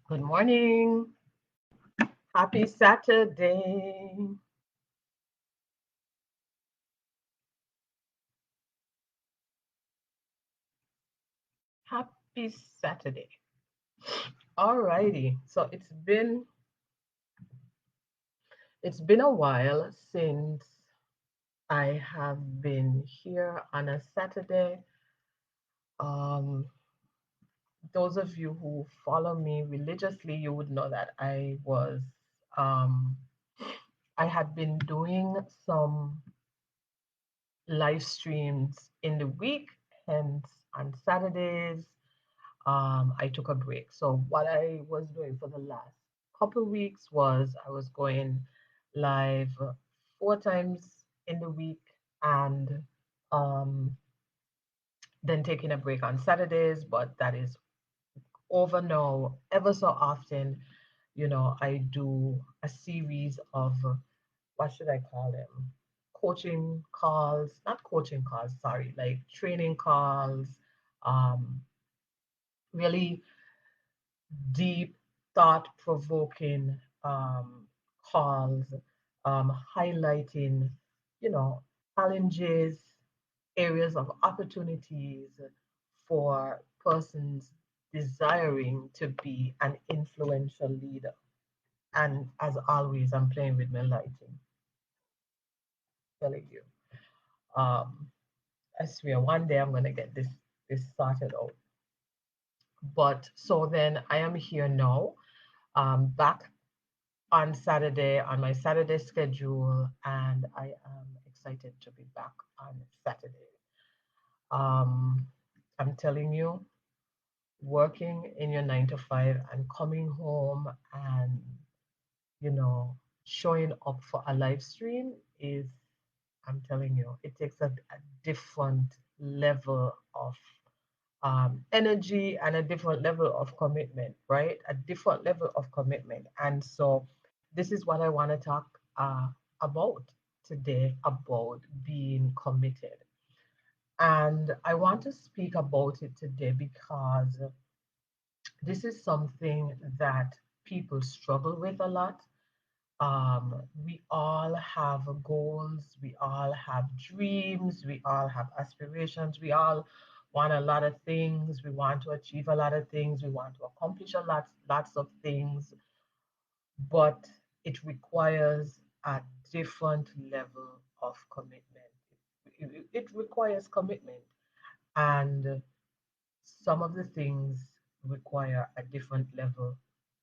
Good morning. Happy Saturday. Happy Saturday. Alrighty. So it's been a while since I have been here on a Saturday. Um, those of you who follow me religiously, you would know that um I had been doing some live streams in the week, hence on Saturdays. I took a break. So what I was doing for the last couple weeks was I was going live 4 times in the week and um, then taking a break on Saturdays. But that is over now. Ever so often, I do a series of what should I call them? Coaching calls, not coaching calls, sorry, like training calls, um, really deep, thought provoking calls, highlighting, you know, challenges, areas of opportunities for persons desiring to be an influential leader. And as always, I'm playing with my lighting, telling you. Um, I swear one day I'm gonna get this sorted out. But so then I am here now, back on Saturday on my Saturday schedule, and I am excited to be back on Saturday. Um, I'm telling you, working in your 9 to 5 and coming home and you know showing up for a live stream is, I'm telling you, it takes a different level of energy and a different level of commitment, right? A different level of commitment. And so, this is what I want to talk about today, about being committed. And I want to speak about it today because this is something that people struggle with a lot. We all have goals, we all have dreams, we all have aspirations, we all want a lot of things, we want to achieve a lot of things, we want to accomplish lots of things, but it requires a different level of commitment. It requires commitment, and some of the things require a different level.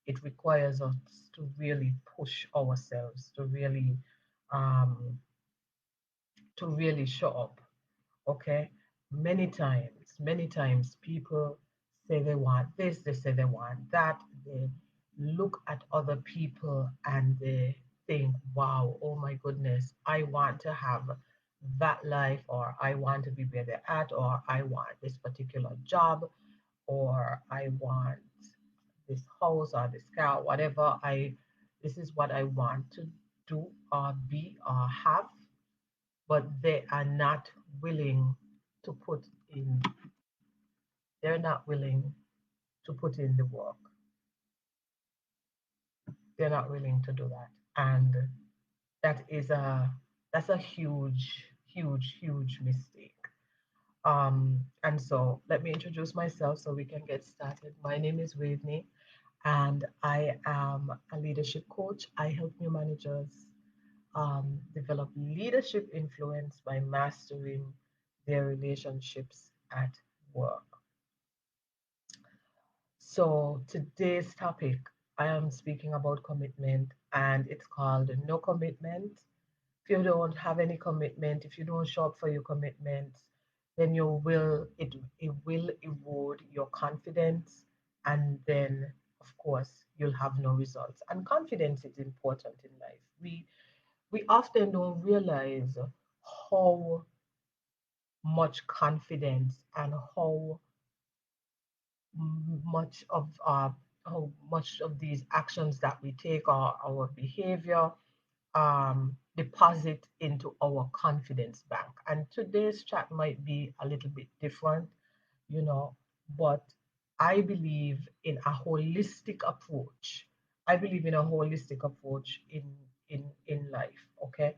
It requires us to really push ourselves, um, to really show up. Okay, many times people say they want this, they say they want that. They look at other people and they think, wow, oh my goodness, I want to have that life, or I want to be where they're at, or I want this particular job, or I want this house or this car, whatever this is what I want to do or be or have, but they are not willing to put in, they're not willing to put in the work. They're not willing to do that. And that is that's a huge mistake. And so let me introduce myself so we can get started. My name is 𝐻𝐻𝐻𝐻𝐻, and I am a leadership coach. I help new managers develop leadership influence by mastering their relationships at work. So today's topic, I am speaking about commitment, and it's called no commitment. If you don't have any commitment, if you don't show up for your commitments, then it will erode your confidence, and then of course you'll have no results. And confidence is important in life. We often don't realize how much confidence and much of how much of these actions that we take, or our behavior, deposit into our confidence bank. And today's chat might be a little bit different, you know, but I believe in a holistic approach. I believe in a holistic approach in life. Okay,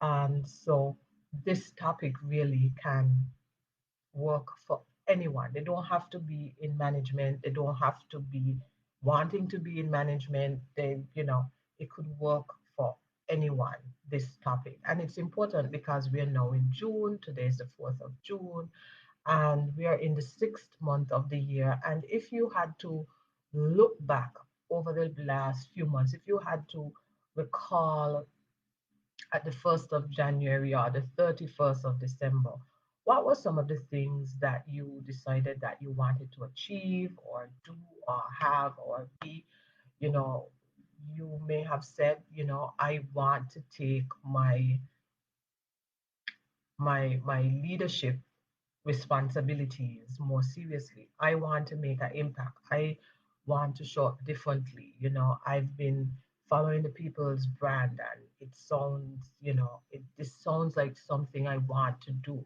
and so this topic really can work for anyone. They don't have to be in management. They don't have to be wanting to be in management. It could work for anyone, this topic. And it's important because we are now in June. Today is the 4th of June, and we are in the 6th month of the year. And if you had to look back over the last few months, if you had to recall at the 1st of January or the 31st of December, what were some of the things that you decided that you wanted to achieve or do or have or be? You know, you may have said, I want to take my leadership responsibilities more seriously. I want to make an impact. I want to show up differently. I've been following the people's brand, and it sounds, this sounds like something I want to do.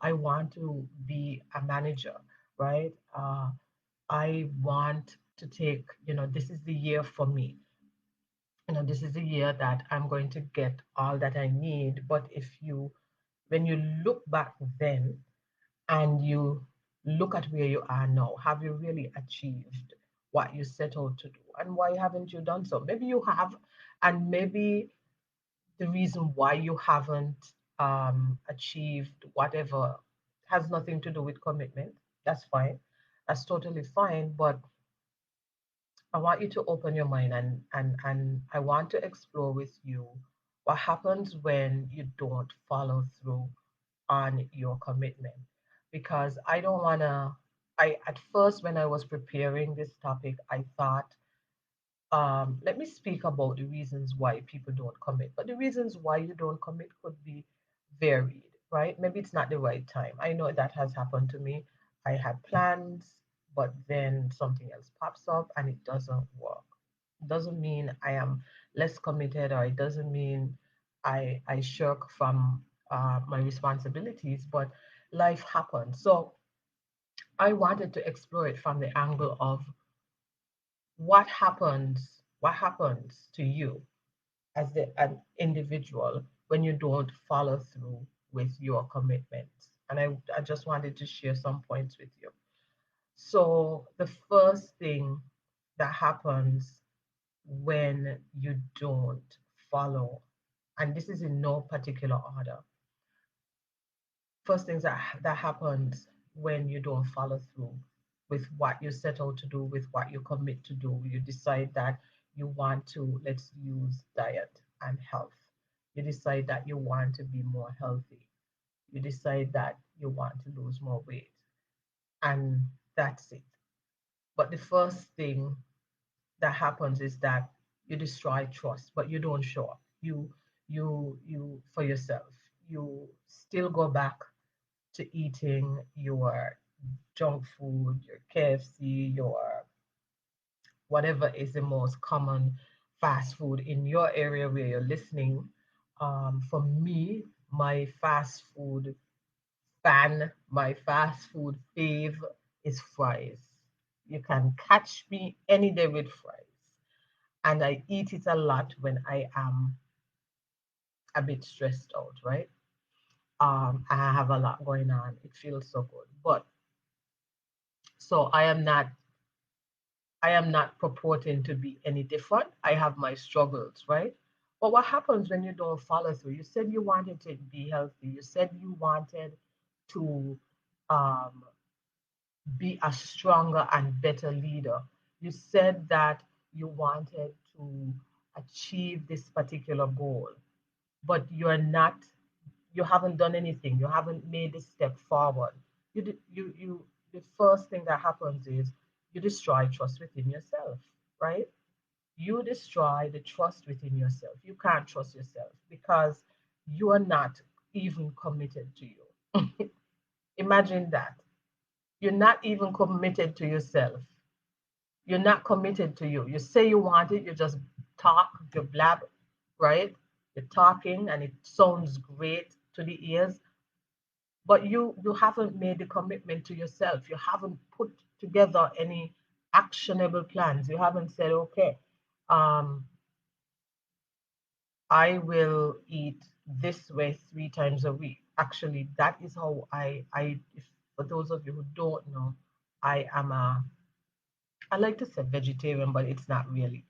I want to be a manager, right? I want to take, this is the year for me. This is the year that I'm going to get all that I need. But when you look back then, and you look at where you are now, have you really achieved what you set out to do? And why haven't you done so? Maybe you have, and maybe the reason why you haven't achieved whatever has nothing to do with commitment. That's fine. That's totally fine. But I want you to open your mind, and I want to explore with you what happens when you don't follow through on your commitment. Because I don't want to, I at first, when I was preparing this topic, I thought, let me speak about the reasons why people don't commit. But the reasons why you don't commit could be varied, right? Maybe it's not the right time. I know that has happened to me. I had plans, but then something else pops up and it doesn't work. It doesn't mean I am less committed, or it doesn't mean I shirk from my responsibilities, but life happens. So I wanted to explore it from the angle of what happens to you as an individual when you don't follow through with your commitments. And I just wanted to share some points with you. So the first thing that happens when you don't follow, and this is in no particular order, first things that happens when you don't follow through with what you set out to do, with what you commit to do. You decide that you want to, let's use diet and health. You decide that you want to be more healthy. You decide that you want to lose more weight, and that's it. But the first thing that happens is that you destroy trust, but you don't show up. You for yourself. You still go back to eating your junk food, your KFC, your whatever is the most common fast food in your area where you're listening. For me, my fast food fave is fries. You can catch me any day with fries. And I eat it a lot when I am a bit stressed out, right? I have a lot going on. It feels so good. But so I am not purporting to be any different. I have my struggles, right? But what happens when you don't follow through? You said you wanted to be healthy. You said you wanted to um, be a stronger and better leader. You said that you wanted to achieve this particular goal, but you haven't done anything. You haven't made a step forward. The first thing that happens is you destroy trust within yourself, right? You destroy the trust within yourself. You can't trust yourself because you are not even committed to you. Imagine that. You're not even committed to yourself. You're not committed to you. You say you want it, you just talk, you blab, right? You're talking and it sounds great to the ears, but you haven't made the commitment to yourself. You haven't put together any actionable plans. You haven't said, okay, um, I will eat this way 3 times a week. Actually, that is how if, for those of you who don't know, I am I like to say vegetarian, but it's not really.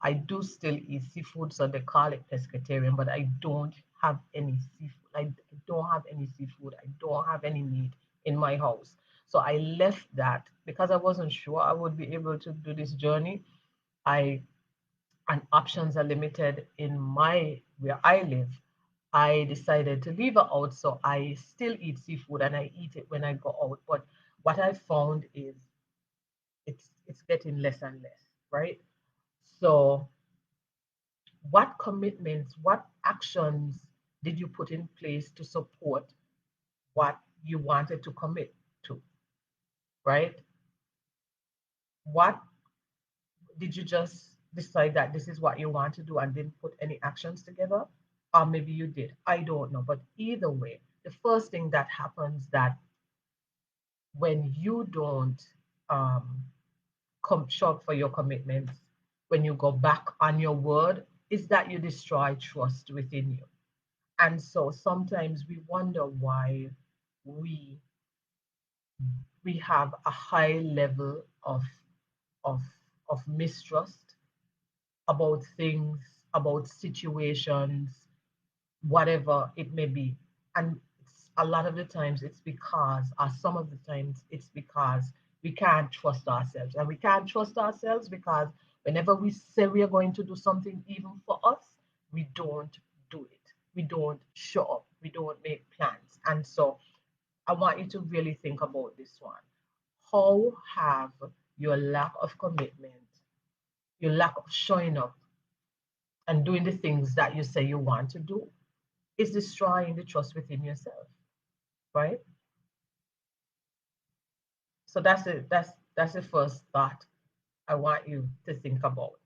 I do still eat seafood, so they call it pescatarian, but I don't have any seafood. I don't have any seafood. I don't have any meat in my house. So I left that because I wasn't sure I would be able to do this journey. I and options are limited in my where I live. I decided to leave it out, so I still eat seafood and I eat it when I go out. But what I found is it's getting less and less, right? So what commitments, what actions did you put in place to support what you wanted to commit to, right? What did you just decide that this is what you want to do and didn't put any actions together? Or maybe you did. I don't know. But either way, the first thing that happens that when you don't um, show up for your commitments, when you go back on your word, is that you destroy trust within you. And so sometimes we wonder why we we have a high level of of mistrust about things, about situations, whatever it may be. And a lot of the times it's because, or some of the times it's because we can't trust ourselves. And we can't trust ourselves because whenever we say we are going to do something, even for us, we don't do it. We don't show up. We don't make plans. And so I want you to really think about this one. How have your lack of commitment, your lack of showing up and doing the things that you say you want to do, is destroying the trust within yourself, right? So that's the first thought I want you to think about.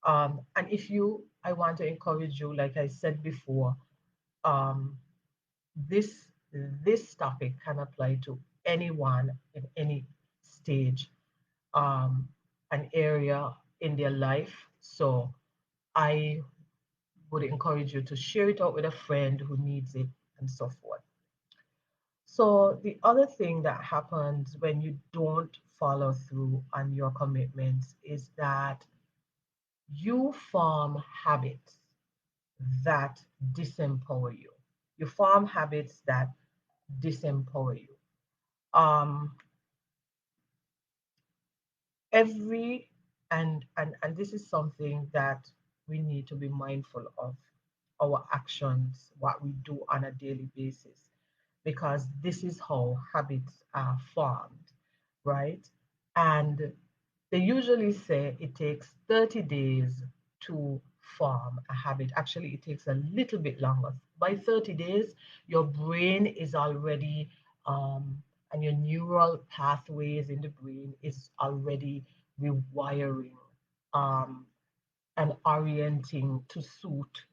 And if you, I want to encourage you, like I said before, um, this this topic can apply to anyone in any stage, um, an area in their life. So I would encourage you to share it out with a friend who needs it and so forth. So the other thing that happens when you don't follow through on your commitments is that you form habits that disempower you. You form habits that disempower you. Um, every and this is something that we need to be mindful of our actions, what we do on a daily basis, because this is how habits are formed, right? And they usually say it takes 30 days to form a habit. Actually, it takes a little bit longer. By 30 days, your brain is already, and your neural pathways in the brain is already rewiring um, and orienting to suit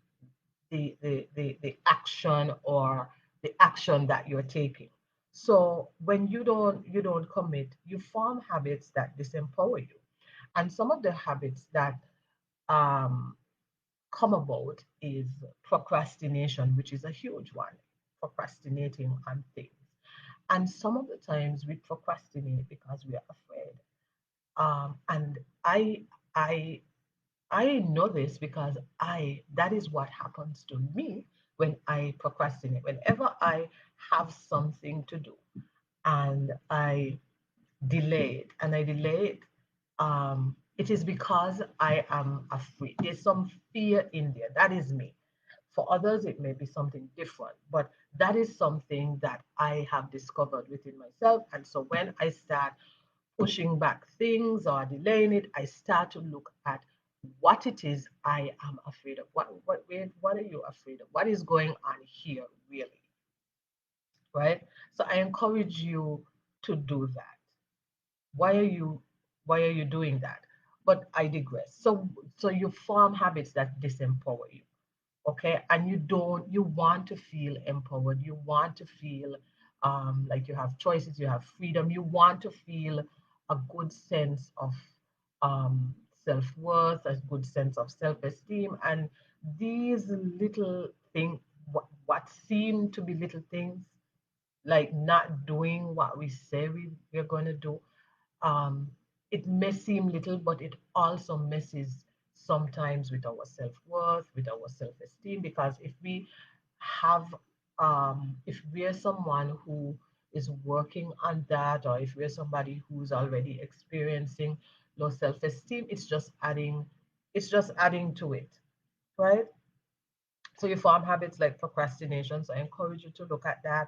the action or the action that you're taking. So when you don't commit, you form habits that disempower you. And some of the habits that um, come about is procrastination, which is a huge one, procrastinating on things. And some of the times we procrastinate because we are afraid. And I I know this because I that is what happens to me when I procrastinate. Whenever I have something to do and I delay it, it is because I am afraid. There's some fear in there. That is me. For others, it may be something different, but that is something that I have discovered within myself. And so when I start pushing back things or delaying it, I start to look at what it is I am afraid of. What are you afraid of? What is going on here, really? Right? So I encourage you to do that. Why are you why are you doing that? But I digress. So you form habits that disempower you. Okay, and you want to feel empowered, you want to feel like you have choices, you have freedom, you want to feel a good sense of um, self-worth, a good sense of self-esteem, and these little things, what seem to be little things, like not doing what we say we're going to do, um, it may seem little, but it also messes sometimes with our self-worth, with our self-esteem, because if we have, if we're someone who is working on that, or if we're somebody who's already experiencing low self-esteem, it's just adding to it, right? So you form habits like procrastination. So I encourage you to look at that,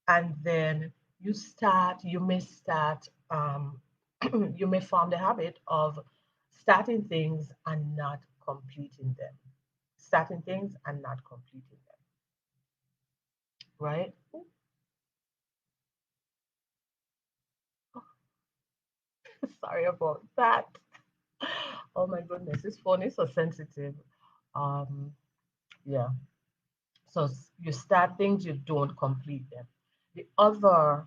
and then you may start, you may form the habit of starting things and not completing them, starting things and not completing them, right? Sorry about that. Oh my goodness, this phone is so sensitive. um yeah, so you start things, you don't complete them. The other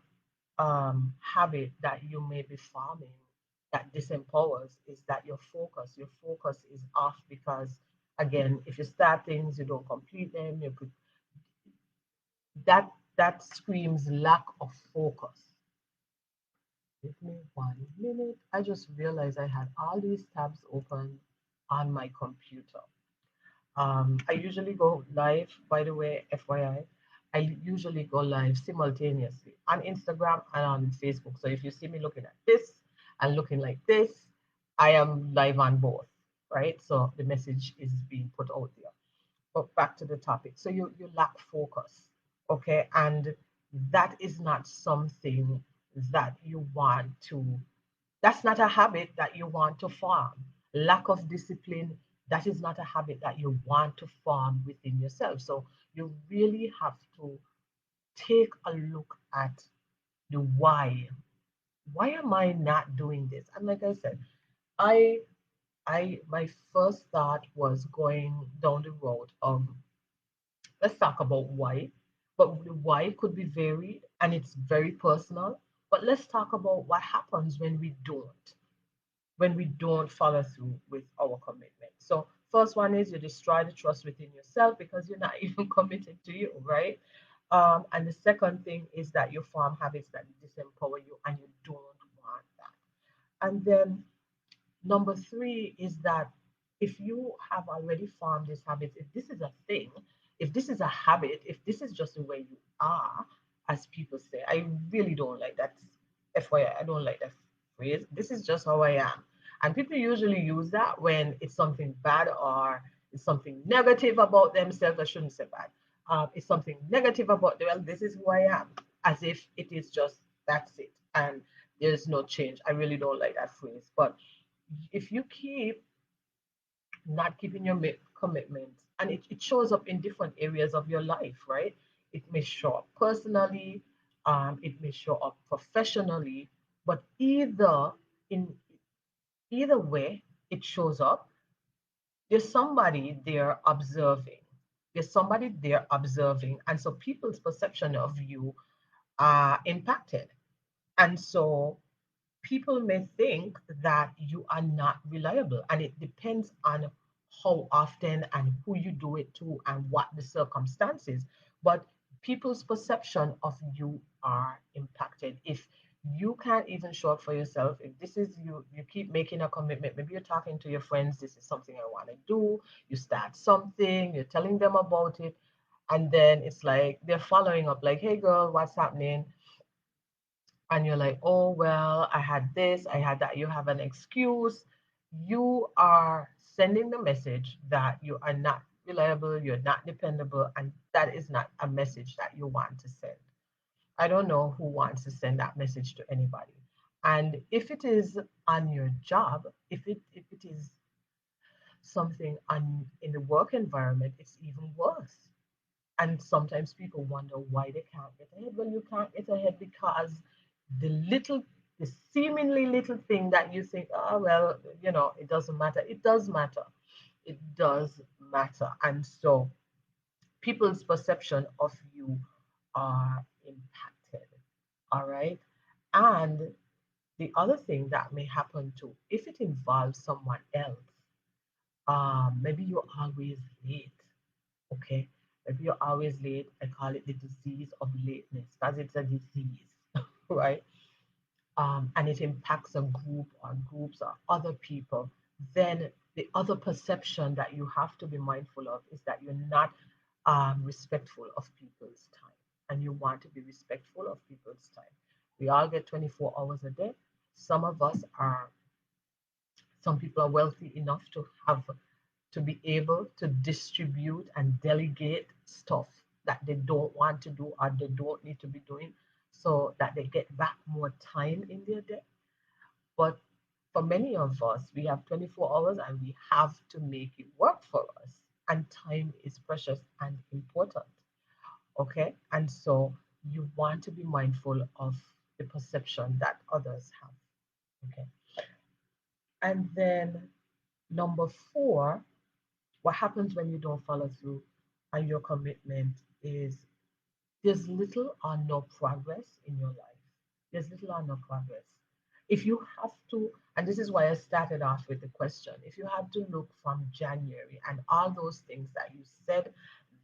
habit that you may be farming that disempowers is that your focus is off, because again, if you start things, you don't complete them, you could, that screams lack of focus. Give me 1 minute. I just realized I had all these tabs open on my computer. I usually go live, by the way, FYI. I usually go live simultaneously on Instagram and on Facebook. So if you see me looking at this and looking like this, I am live on both, right? So the message is being put out there. But back to the topic. So you lack focus, okay? And that is not something that you want to, that's not a habit that you want to form. Lack of discipline, that is not a habit that you want to form within yourself. So you really have to take a look at the why. Why am I not doing this? And like I said, I my first thought was going down the road of, let's talk about why. But the why could be varied and it's very personal. But let's talk about what happens when we don't follow through with our commitment. So first one is you destroy the trust within yourself because you're not even committed to you, right? And the second thing is that you form habits that disempower you and you don't want that. And then number three is that if you have already formed these habits, if this is a thing, if this is a habit, if this is just the way you are, as people say, I really don't like that. FYI, I don't like that phrase. This is just how I am. And people usually use that when it's something bad or it's something negative about themselves. I shouldn't say bad. It's something negative about them. Well, this is who I am, as if it is just that's it. And there's no change. I really don't like that phrase. But if you keep not keeping your commitments, and it shows up in different areas of your life, right? It may show up personally, it may show up professionally, but in either way it shows up, there's somebody there observing. There's somebody there observing, and so people's perception of you are impacted. And so people may think that you are not reliable, and it depends on how often and who you do it to and what the circumstances. But people's perception of you are impacted if you can't even show up for yourself. If this is you keep making a commitment, maybe you're talking to your friends, this is something I want to do, you start something, you're telling them about it, and then it's like they're following up like, hey girl, what's happening? And you're like, oh, well, I had this, I had that, you have an excuse. You are sending the message that you are not reliable, you're not dependable, and that is not a message that you want to send. I don't know who wants to send that message to anybody. And if it is on your job, if it is something on in the work environment, it's even worse. And sometimes people wonder why they can't get ahead. Well, you can't get ahead because the little, the seemingly little thing that you think, oh, well, it doesn't matter. It does matter. It does matter. And so people's perception of you are impacted. All right. And The other thing that may happen too, if it involves someone else, maybe you're always late. Okay, maybe you're always late. I call it the disease of lateness because it's a disease, right? And it impacts a group or groups or other people, then the other perception that you have to be mindful of is that you're not respectful of people's time, and you want to be respectful of people's time. We all get 24 hours a day. Some of us are, some people are wealthy enough to be able to distribute and delegate stuff that they don't want to do or they don't need to be doing so that they get back more time in their day. But for many of us, we have 24 hours and we have to make it work for us. And time is precious and important. Okay. And so you want to be mindful of the perception that others have. Okay. And then number four, what happens when you don't follow through on your commitment is there's little or no progress in your life. There's little or no progress. If you have to, and this is why I started off with the question, if you had to look from January and all those things that you said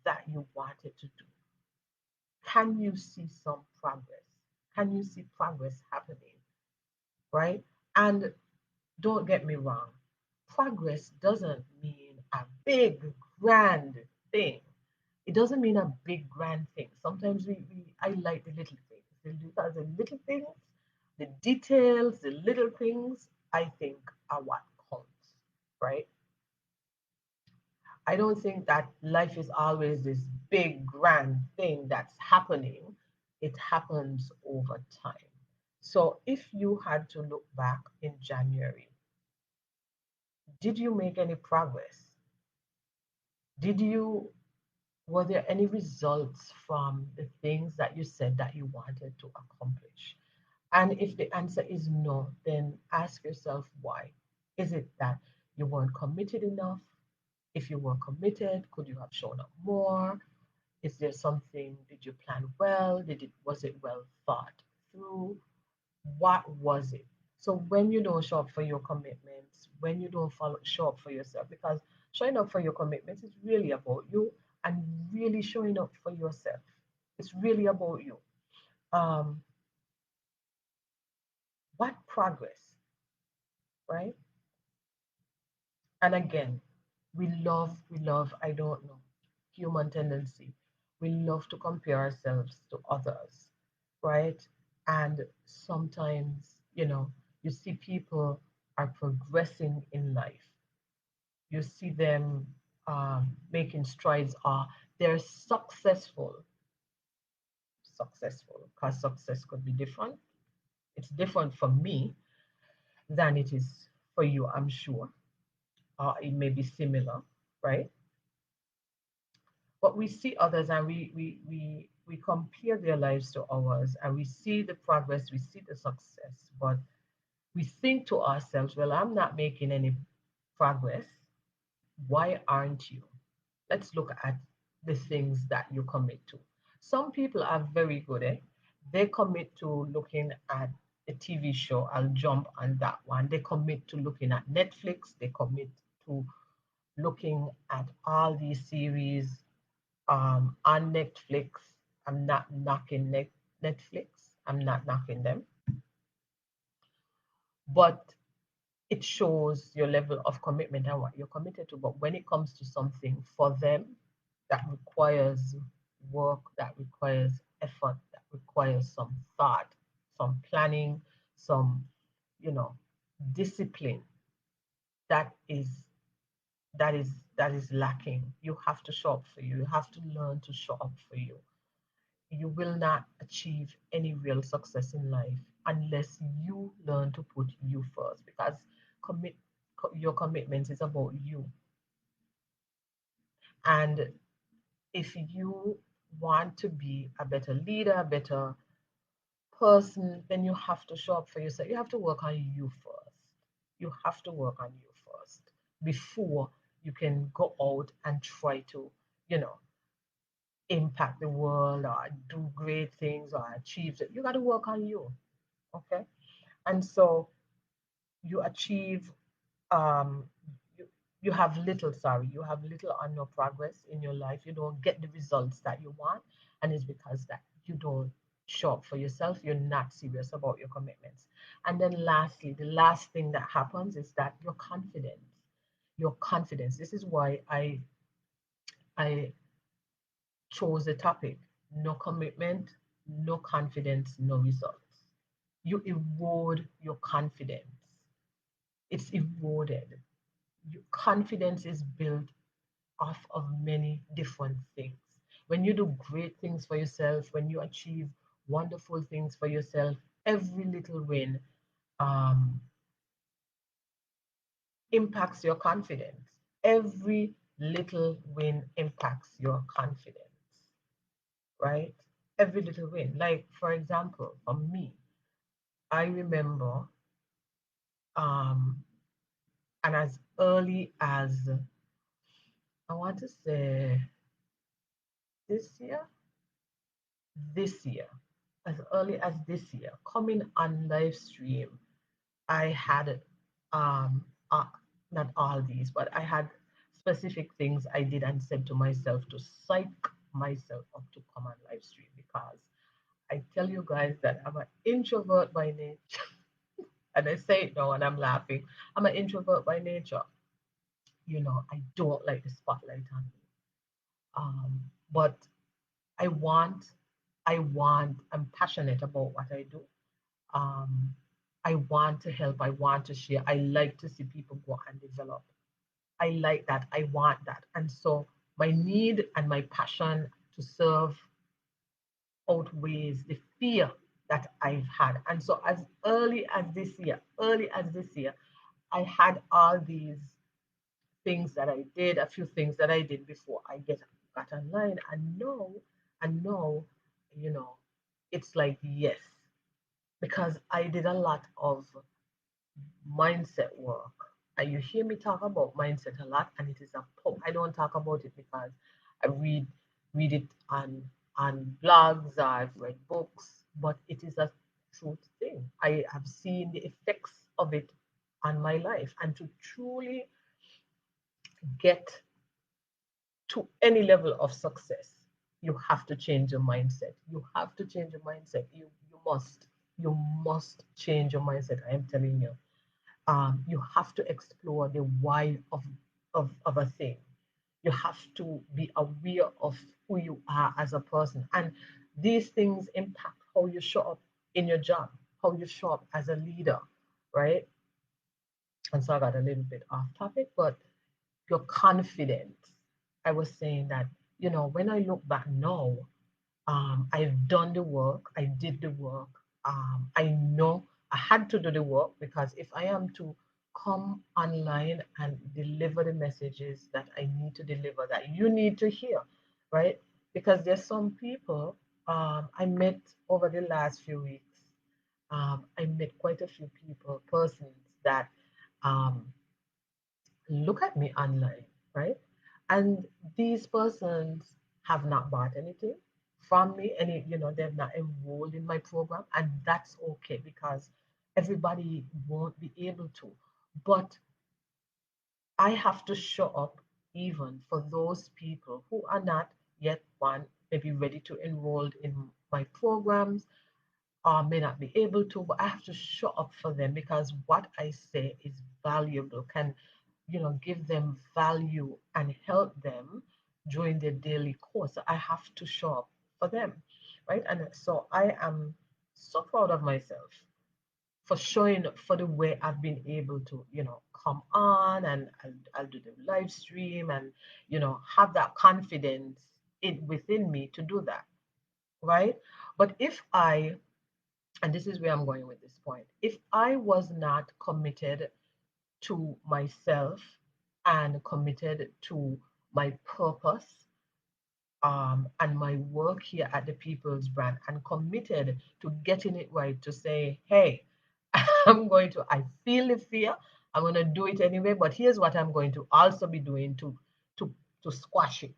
that you wanted to do, can you see some progress? Can you see progress happening? Right? And don't get me wrong, progress doesn't mean a big, grand thing. It doesn't mean a big, grand thing. Sometimes we highlight the little things. Because the little things, the details, the little things, I think are what counts, right? I don't think that life is always this big, grand thing that's happening. It happens over time. So if you had to look back in January, did you make any progress? Did you, were there any results from the things that you said that you wanted to accomplish? And if the answer is no, then ask yourself why. Is it that you weren't committed enough? If you were committed, could you have shown up more? Is there something, did you plan well? Was it well thought through? What was it? So when you don't show up for your commitments, when you don't show up for yourself, because showing up for your commitments is really about you and really showing up for yourself. It's really about you. Um, what progress, right? And again, I don't know, human tendency. We love to compare ourselves to others, right? And sometimes, you see people are progressing in life. You see them making strides, or they're successful, because success could be different. It's different for me than it is for you, I'm sure. It may be similar, right? But we see others and we compare their lives to ours, and we see the progress, we see the success, but we think to ourselves, well, I'm not making any progress. Why aren't you? Let's look at the things that you commit to. Some people are very good at, they commit to looking at a TV show. I'll jump on that one. They commit to looking at Netflix, they commit to looking at all these series on Netflix. I'm not knocking Netflix. I'm not knocking them, but it shows your level of commitment and what you're committed to. But when it comes to something for them that requires work, that requires effort, that requires some thought, some planning, some, you know, discipline, that is that is lacking. You have to show up for you. You have to learn to show up for you. You will not achieve any real success in life unless you learn to put you first, because commit your commitment is about you. And if you want to be a better leader, a better person, then you have to show up for yourself. You have to work on you first. You have to work on you first before you can go out and try to, you know, impact the world or do great things or achieve it. You got to work on you. Okay. And so you achieve, um, you, you have little, sorry, you have little or no progress in your life. You don't get the results that you want. And it's because that you don't show up for yourself. You're not serious about your commitments. And then lastly, the last thing that happens is that your confidence. This is why I chose the topic. No commitment, no confidence, no results. You erode your confidence. It's eroded. Your confidence is built off of many different things. When you do great things for yourself, when you achieve wonderful things for yourself, every little win um, impacts your confidence. Every little win impacts your confidence, right? Every little win. Like, for example, for me, I remember, um, and as early as, I want to say this year, this year, as early as this year, coming on live stream, I had um uh, not all these, but I had specific things I did and said to myself to psych myself up to come on live stream because I tell you guys that I'm an introvert by nature. And I say it now and I'm laughing. I'm an introvert by nature. I don't like the spotlight on me. But I want, I'm passionate about what I do. Um, I want to help. I want to share. I like to see people go and develop. I like that. I want that. And so my need and my passion to serve outweighs the fear that I've had. And so early as this year, I had all these things that I did, a few things that I did before got online. And now, you know, it's like yes, because I did a lot of mindset work. And you hear me talk about mindset a lot, and it is I don't talk about it because I read it on blogs, I've read books, but it is a truth thing. I have seen the effects of it on my life, and to truly get to any level of success, you have to change your mindset. You have to change your mindset. You must change your mindset. I am telling you. You have to explore the why of a thing. You have to be aware of who you are as a person. And these things impact how you show up in your job, how you show up as a leader, right? And so I got a little bit off topic, but your confidence. I was saying that, when I look back now, I've done the work, I did the work. I know I had to do the work because if I am to come online and deliver the messages that I need to deliver, that you need to hear, right? Because there's some people I met over the last few weeks. I met quite a few people, persons that um, look at me online, right? And these persons have not bought anything from me, they've not enrolled in my program, and that's okay because everybody won't be able to. But I have to show up even for those people who are not yet maybe ready to enroll in my programs or may not be able to, but I have to show up for them because what I say is valuable, can, give them value and help them during their daily course. So I have to show up for them, right? And so I am so proud of myself for showing up for the way I've been able to, come on and I'll do the live stream and, have that confidence within me to do that, right? But and this is where I'm going with this point. If I was not committed to myself and committed to my purpose and my work here at the People's Brand and committed to getting it right, to say, hey, I feel the fear, I'm going to do it anyway, but here's what I'm going to also be doing to, to squash it,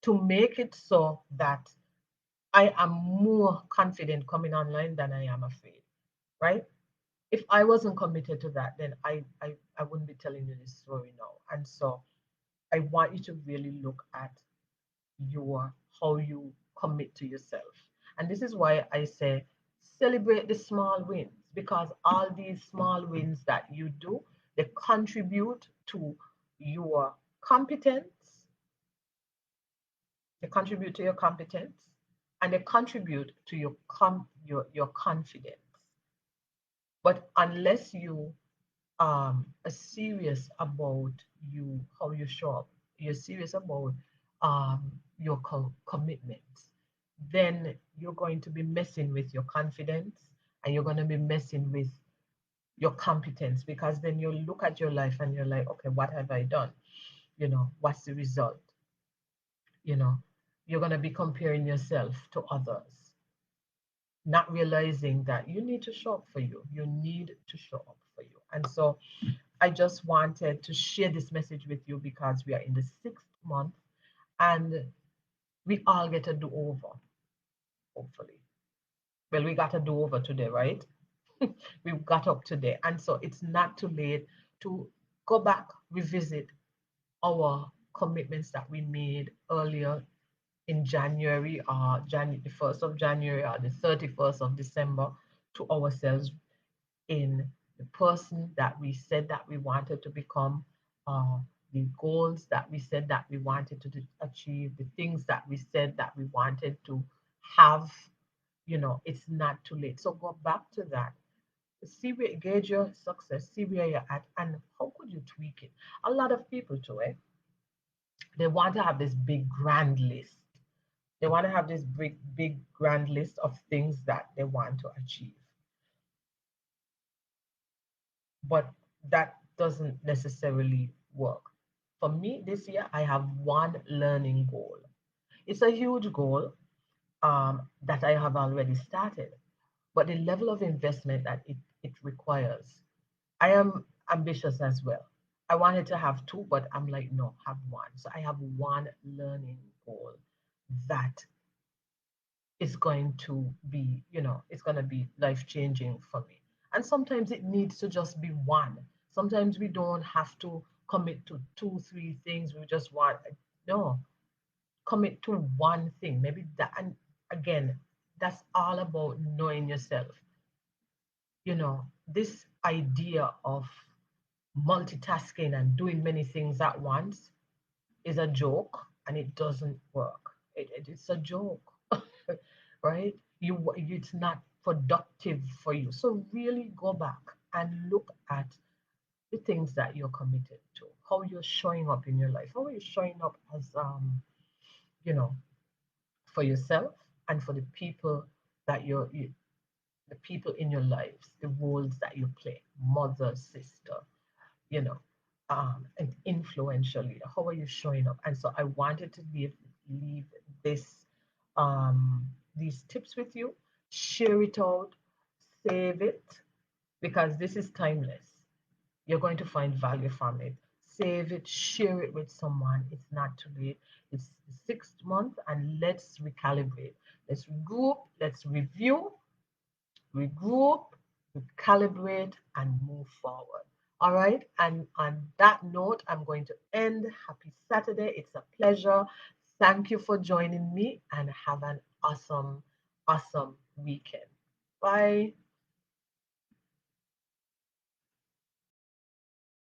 to make it so that I am more confident coming online than I am afraid, right? if I wasn't committed to that, then I wouldn't be telling you this story now. And so I want you to really look at your how you commit to yourself. And this is why I say celebrate the small wins, because all these small wins that you do, they contribute to your competence, they contribute to your competence, and they contribute to your confidence. But unless you are serious about you how you show up, you're serious about your commitments, then you're going to be messing with your confidence, and you're going to be messing with your competence, because then you look at your life and you're like, okay, what have I done? What's the result? You know, you're going to be comparing yourself to others, not realizing that you need to show up for you. You need to show up for you. And so I just wanted to share this message with you because we are in the 6th month, and we all get a do over, hopefully. Well, we got a do over today, right? We got up today. And so it's not too late to go back, revisit our commitments that we made earlier in January, or the 1st of January, or the 31st of December, to ourselves, in the person that we said that we wanted to become, uh, the goals that we said that we wanted to achieve, the things that we said that we wanted to have. It's not too late. So go back to that. See where, gauge your success, see where you're at, and how could you tweak it. A lot of people too, they want to have this big grand list. They want to have this big grand list of things that they want to achieve. But that doesn't necessarily work. For me, this year, I have one learning goal. It's a huge goal, that I have already started, but the level of investment that it requires, I am ambitious as well. I wanted to have two, but I'm like, no, have one. So I have one learning goal that is going to be, it's going to be life changing for me. And sometimes it needs to just be one. Sometimes we don't have to commit to two, three things. We just want, no, commit to one thing. Maybe that, and again, that's all about knowing yourself. This idea of multitasking and doing many things at once is a joke, and it doesn't work. It's a joke, right? It's not productive for you. So really go back and look at the things that you're committed to, how you're showing up in your life, how you're showing up as you know, for yourself and for the people that the people in your lives, the roles that you play, mother, sister, you know, an influential leader. How are you showing up? And so I wanted to leave this these tips with you. Share it out, save it, because this is timeless. You're going to find value from it. Save it, share it with someone. It's not too late. It's the 6th month, and let's recalibrate. Let's regroup, let's review, regroup, recalibrate, and move forward. All right. And on that note, I'm going to end. Happy Saturday. It's a pleasure. Thank you for joining me, and have an awesome, awesome weekend. Bye.